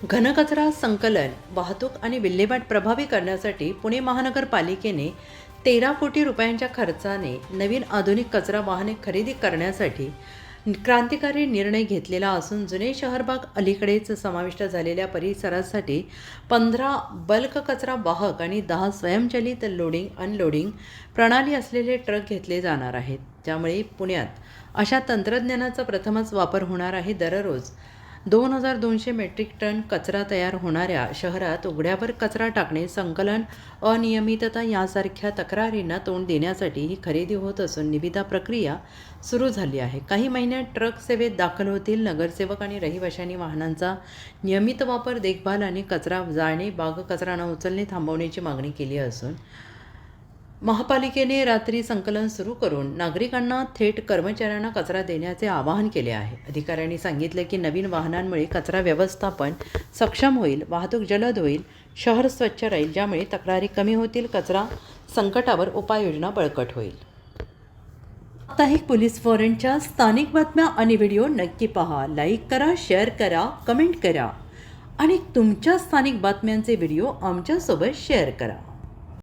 घनकचरा संकलन, वाहतूक आणि विल्हेवाट प्रभावी करण्यासाठी पुणे महानगरपालिकेने 13 कोटी रुपयांच्या खर्चाने नवीन आधुनिक कचरा वाहने खरेदी करण्यासाठी क्रांतिकारी निर्णय घेतलेला असून जुने शहरभाग अलीकडेच समाविष्ट झालेल्या परिसरासाठी 15 बल्क कचरा वाहक आणि 10 स्वयंचलित लोडिंग अनलोडिंग प्रणाली असलेले ट्रक घेतले जाणार आहेत, ज्यामुळे पुण्यात अशा तंत्रज्ञानाचा प्रथमच वापर होणार आहे. दररोज 2200 मेट्रिक टन कचरा तयार होणाऱ्या शहरात उघड्यावर कचरा टाकणे, संकलन, अनियमितता यासारख्या तक्रारींना तोंड देण्यासाठी ही खरेदी होत असून निविदा प्रक्रिया सुरू झाली आहे. काही महिन्यात ट्रक सेवेत दाखल होतील. नगरसेवक आणि रहिवाशांनी वाहनांचा नियमित वापर, देखभाल आणि कचरा जाळणे, बाग कचरा न उचलणे थांबवण्याची मागणी केली असून महापालिकेने रात्री संकलन सुरू करून नागरिकांना थेट कर्मचाऱ्यांना कचरा देण्याचे आवाहन केले आहे. अधिकाऱ्यांनी सांगितले की नवीन वाहनांमुळे कचरा व्यवस्थापन सक्षम होईल, वाहतूक जलद होईल, शहर स्वच्छ राहील, ज्यामुळे तक्रारी कमी होतील, कचरा संकटावर उपाययोजना बळकट होईल. साप्ताहिक पोलीस वॉरंटच्या स्थानिक बातम्या आणि व्हिडिओ नक्की पहा. लाईक करा, शेअर करा, कमेंट करा आणि तुमच्या स्थानिक बातम्यांचे व्हिडिओ आमच्यासोबत शेअर करा.